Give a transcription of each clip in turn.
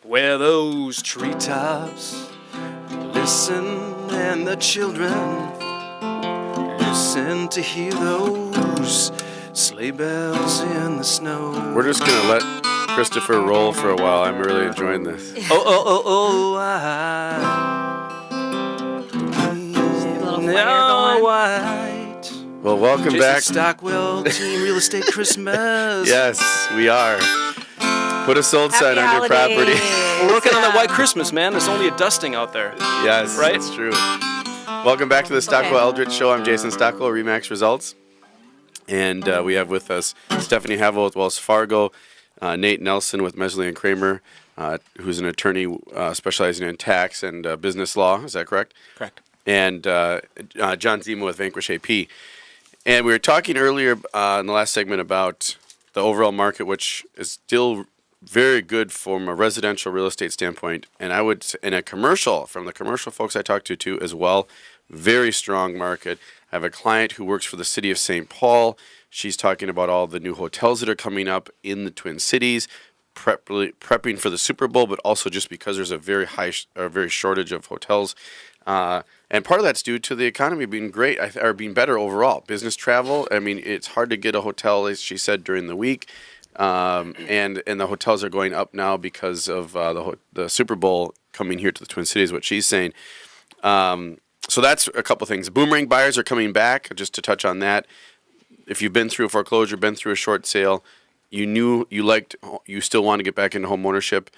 where those treetops listen and the children listen to hear those sleigh bells in the snow. We're just going to let Christopher roll for a while. I'm really enjoying this. White. Well, welcome Jason back. Stockwell, Team Real Estate Christmas. Yes, we are. Put a sold sign on your property. We're working on that white Christmas, man. There's only a dusting out there. Yes, right? That's true. Welcome back to the Stockwell Eldridge Show. I'm Jason Stockwell, Remax Results. And we have with us Stephanie Havel with Wells Fargo, Nate Nelson with Mesley and Kramer, who's an attorney specializing in tax and business law. Is that correct? Correct. And John Zima with Vanquish AP. And we were talking earlier in the last segment about the overall market, which is still very good from a residential real estate standpoint. And I would, in a commercial, from the commercial folks I talked to too as well, very strong market. I have a client who works for the city of St. Paul. She's talking about all the new hotels that are coming up in the Twin Cities, prepping for the Super Bowl, but also just because there's a very very shortage of hotels. And part of that's due to the economy being great, or being better overall. Business travel, I mean, it's hard to get a hotel, as she said, during the week. And the hotels are going up now because of the Super Bowl coming here to the Twin Cities, what she's saying. So that's a couple things. Boomerang buyers are coming back, just to touch on that. If you've been through a foreclosure, been through a short sale, you still want to get back into home ownership,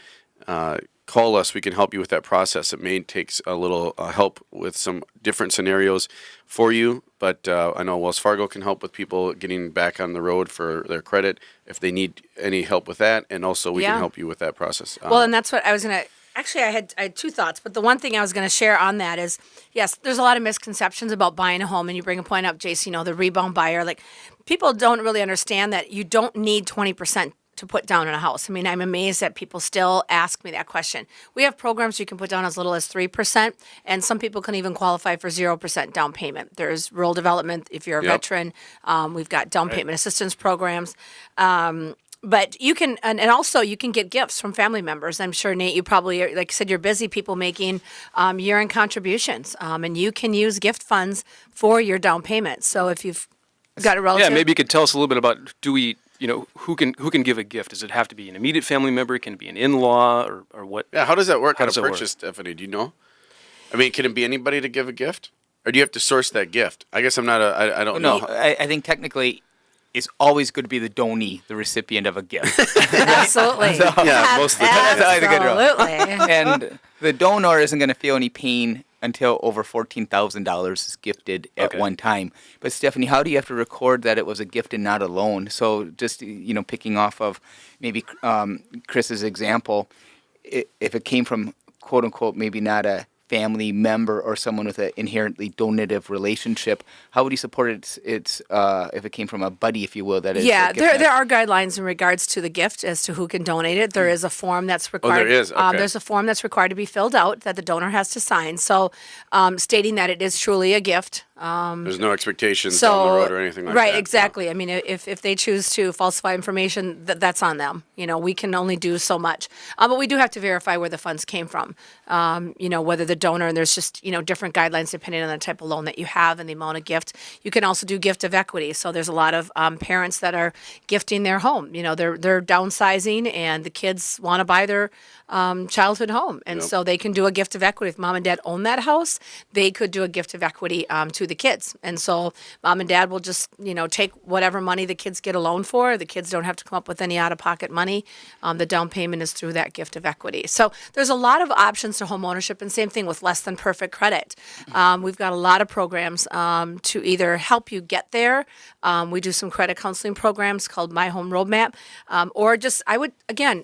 call us. We can help you with that process. It may take a little help with some different scenarios for you, but I know Wells Fargo can help with people getting back on the road for their credit if they need any help with that, and also we can help you with that process. Well, and that's what I was going to... Actually, I had two thoughts, but the one thing I was going to share on that is, yes, there's a lot of misconceptions about buying a home, and you bring a point up, Jason, the rebound buyer. Like, people don't really understand that you don't need 20% to put down on a house. I mean, I'm amazed that people still ask me that question. We have programs you can put down as little as 3%, and some people can even qualify for 0% down payment. There's rural development if you're a veteran. We've got down payment assistance programs. But you can, and also you can get gifts from family members. I'm sure, Nate, you probably, like you said, you're busy people making year-end contributions, and you can use gift funds for your down payment. So if you've got a relative. Yeah, maybe you could tell us a little bit about, who can give a gift? Does it have to be an immediate family member? Can it be an in-law or what? Yeah, how does that work? How does to it purchase, work? Stephanie? Do you know? I mean, can it be anybody to give a gift? Or do you have to source that gift? I guess I'm not I don't know. No, I think technically it's always good to be the donee, the recipient of a gift. Absolutely. Yeah, most of the time. That's always a good rule. Absolutely. And the donor isn't going to feel any pain until over $14,000 is gifted at one time. But Stephanie, how do you have to record that it was a gift and not a loan? So just, picking off of maybe Chris's example, if it came from, quote unquote, maybe not a family member or someone with an inherently donative relationship, how would you support it? It's if it came from a buddy, if you will, that is. Yeah, there are guidelines in regards to the gift as to who can donate it. There is a form that's required. Oh, there is? Okay. There's a form that's required to be filled out that the donor has to sign. So, stating that it is truly a gift. There's no expectations down the road or anything like that. Right, exactly. No. I mean, if they choose to falsify information, that's on them. We can only do so much. But we do have to verify where the funds came from. Whether the donor, and there's just, different guidelines depending on the type of loan that you have and the amount of gift. You can also do gift of equity. So there's a lot of parents that are gifting their home. They're downsizing and the kids want to buy their childhood home. And so they can do a gift of equity. If mom and dad own that house, they could do a gift of equity to the kids. And so mom and dad will just, take whatever money the kids get a loan for. The kids don't have to come up with any out-of-pocket money. The down payment is through that gift of equity. So there's a lot of options to home ownership, and same thing with less than perfect credit. We've got a lot of programs to either help you get there. We do some credit counseling programs called My Home Roadmap, or just, I would, again,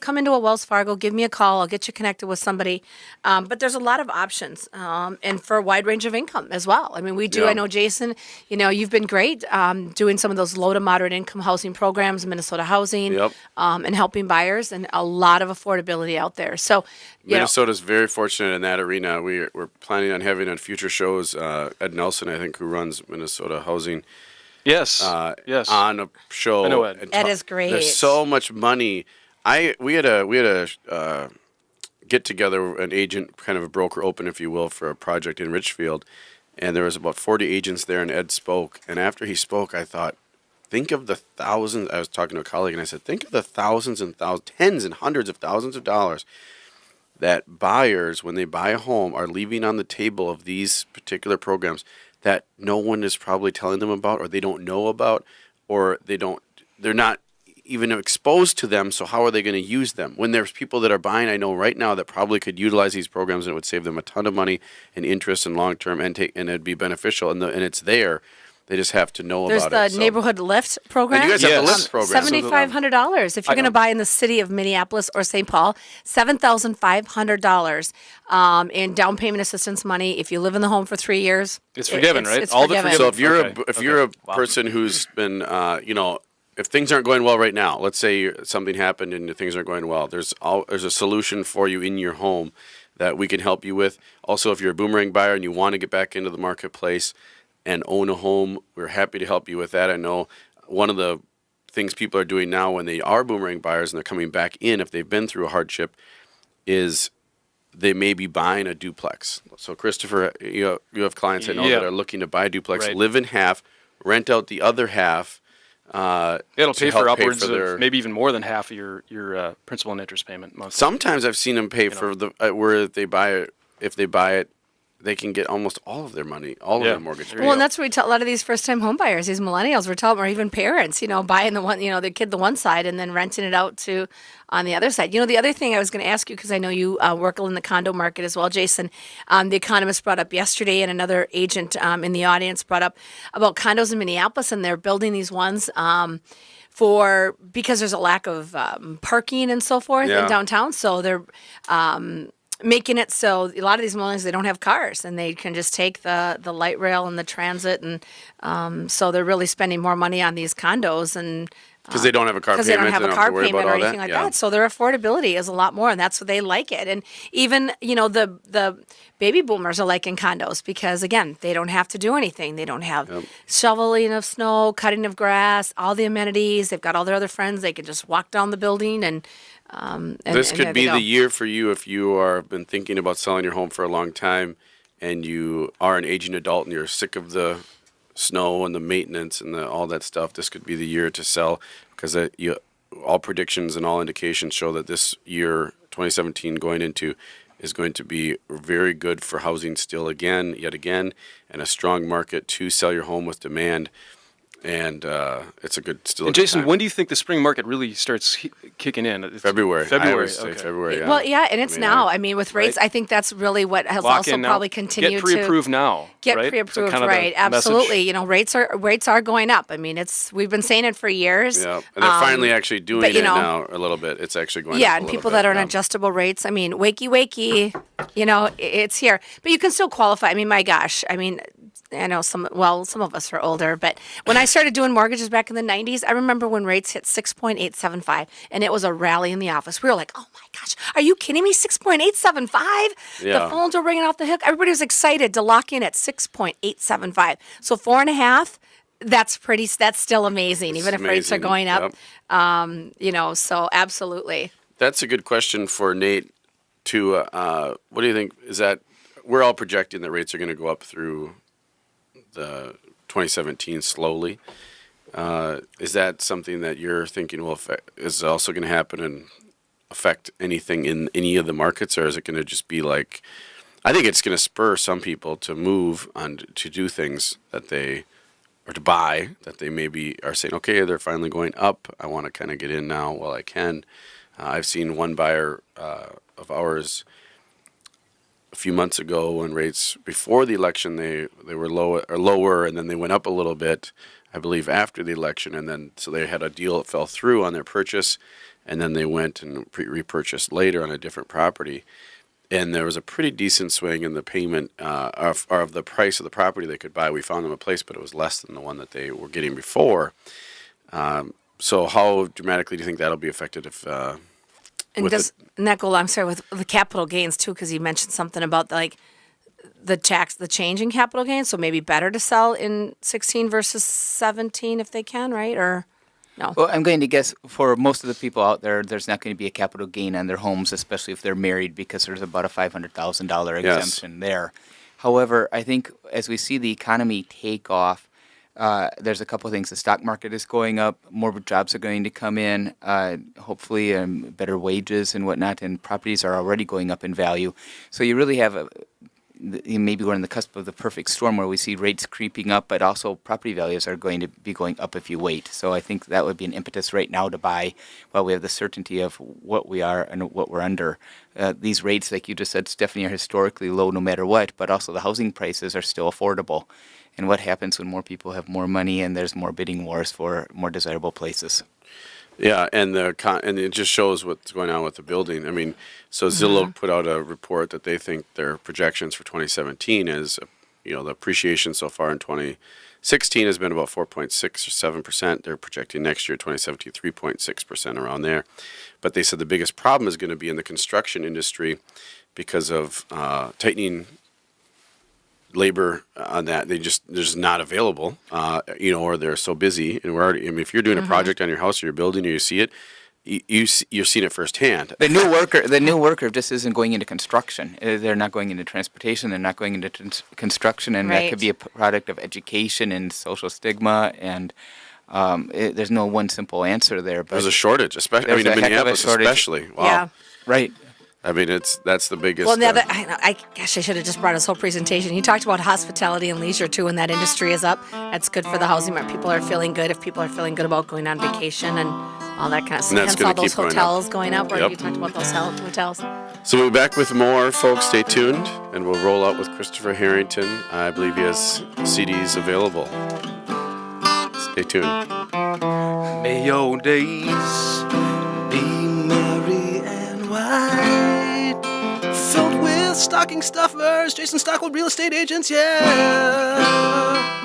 come into a Wells Fargo, give me a call, I'll get you connected with somebody. But there's a lot of options, and for a wide range of income as well. I mean, we do, I know, Jason, you've been great doing some of those low to moderate income housing programs, Minnesota Housing, and helping buyers, and a lot of affordability out there. So, Minnesota's very fortunate in that arena. We're planning on having on future shows Ed Nelson, I think, who runs Minnesota Housing. Yes. Yes. On a show. I know Ed. Ed is great. There's so much money we had a get together, an agent, kind of a broker open, if you will, for a project in Richfield, and there was about 40 agents there, and Ed spoke. And after he spoke, I thought, think of the thousands. I was talking to a colleague, and I said, think of the thousands and thousands, tens and hundreds of thousands of dollars that buyers, when they buy a home, are leaving on the table of these particular programs that no one is probably telling them about, or they don't know about, or they're not even exposed to them. So how are they going to use them? When there's people that are buying, I know right now, that probably could utilize these programs, and it would save them a ton of money and interest and long term, and it'd be beneficial. And it's there. They just have to know There's about it. the neighborhood lift program. And you guys have the Yes. lift program. $7,500 if you're going to buy in the city of Minneapolis or St. Paul. $7,500 in down payment assistance money. If you live in the home for 3 years, It's forgiven, right? It's All the forgiven. So if you're Okay. if you're a person who's been if things aren't going well right now, let's say something happened and things aren't going well, there's a solution for you in your home that we can help you with. Also, if you're a boomerang buyer and you want to get back into the marketplace and own a home, we're happy to help you with that. I know one of the things people are doing now when they are boomerang buyers and they're coming back in, if they've been through a hardship, is they may be buying a duplex. So Christopher, you have clients I know Yeah. that are looking to buy a duplex, Right. live in half, rent out the other half. It'll to pay help for upwards their- of maybe even more than half of your principal and interest payment monthly. Sometimes I've seen them pay for the where they buy it. If they buy it, they can get almost all of their money, all of Yeah. their mortgage. There you Well, go. and that's what we tell a lot of these first-time home buyers, these millennials. We're telling them, or even parents, buying the one, their kid the one side and then renting it out to on the other side. The other thing I was going to ask you, because I know you work in the condo market as well, Jason. The Economist brought up yesterday, and another agent in the audience brought up about condos in Minneapolis, and they're building these ones. Because there's a lack of parking and so forth Yeah. in downtown, so they're making it so a lot of these millennials, they don't have cars, and they can just take the light rail and the transit, and so they're really spending more money on these condos, and Because they don't have a car because payment. they don't have a to car worry payment about or all anything like Yeah. that. So their affordability is a lot more, and that's what they like it. And even the baby boomers are liking condos because again, they don't have to do anything. They don't have shoveling of snow, cutting of grass, all the amenities. They've got all their other friends. They can just walk down the building and. This and could there be they go. the year for you if you are been thinking about selling your home for a long time, and you are an aging adult and you're sick of the snow and the maintenance and all that stuff. This could be the year to sell because all predictions and all indications show that this year, 2017, going into, is going to be very good for housing still yet again, and a strong market to sell your home with demand. And it's still a And good Jason, time. when do you think the spring market really starts kicking in? It's February. I February. always say Okay. February. Yeah. Well, yeah, and it's now. I mean, with rates, Right. I think that's really what has Lock also in now. probably continued Get pre-approved now. get right? pre-approved, So kind of right? the message. Absolutely. Rates are going up. I mean, we've been saying it for years. Yeah, and they're finally actually doing but, it now a little bit. It's actually going Yeah, up a and little people bit, that are on yeah. adjustable rates. I mean, wakey, it's here. But you can still qualify. I mean, my gosh. I mean, I know some of us are older, but when I started doing mortgages back in the 90s, I remember when rates hit 6.875 and it was a rally in the office. We were like, oh my gosh, are you kidding me? 6.875? Yeah. The phones were ringing off the hook. Everybody was excited to lock in at 6.875. So 4.5. That's still amazing, even if rates are amazing. going up. Yep. So absolutely. That's a good question for Nate. What do you think? Is that we're all projecting that rates are going to go up through the 2017 slowly? Is that something that you're thinking is also going to happen and affect anything in any of the markets, or is it going to just be like? I think it's going to spur some people to move on to do things or to buy that they maybe are saying, okay, they're finally going up. I want to kind of get in now while I can. I've seen one buyer of ours a few months ago when rates before the election they were lower, and then they went up a little bit, I believe, after the election, and then so they had a deal that fell through on their purchase, and then they went and repurchased later on a different property. And there was a pretty decent swing in the payment of the price of the property they could buy. We found them a place, but it was less than the one that they were getting before. So how dramatically do you think that'll be affected if? And that go? I'm sorry, with the capital gains too, because you mentioned something about like the change in capital gains. So maybe better to sell in 16 versus 17 if they can, right? Or No. Well, I'm going to guess for most of the people out there, there's not going to be a capital gain on their homes, especially if they're married, because there's about a $500,000 exemption there. However, I think as we see the economy take off, there's a couple of things. The stock market is going up. More jobs are going to come in, hopefully better wages and whatnot, and properties are already going up in value. So you really have maybe we're on the cusp of the perfect storm where we see rates creeping up, but also property values are going to be going up if you wait. So I think that would be an impetus right now to buy while we have the certainty of what we are and what we're under. These rates, like you just said, Stephanie, are historically low no matter what, but also the housing prices are still affordable. And what happens when more people have more money and there's more bidding wars for more desirable places? Yeah, and it just shows what's going on with the building. I mean, so Zillow put out a report that they think their projections for 2017 is, the appreciation so far in 2016 has been about 4.6 or 7%. They're projecting next year, 2017, 3.6% around there. But they said the biggest problem is going to be in the construction industry because of tightening labor on that. They're just not available, or they're so busy. And if you're doing a project on your house or you're building or you see it, you're seeing it firsthand. The new worker just isn't going into construction. They're not going into transportation. They're not going into construction, and that could be a product of education and social stigma. And there's no one simple answer there. But there's a shortage, especially in Minneapolis, especially. Wow. Yeah. Right. I mean, that's the biggest. Well, now that I should have just brought his whole presentation. He talked about hospitality and leisure too, and that industry is up. That's good for the housing market. People are feeling good. If people are feeling good about going on vacation and all that kind of stuff, hence all those hotels going up. Where you talked about those hotels. So we'll be back with more, folks. Stay tuned, and we'll roll out with Christopher Harrington. I believe he has CDs available. Stay tuned. May your days be merry and white, filled with stocking stuffers, Jason Stockwell real estate agents, yeah.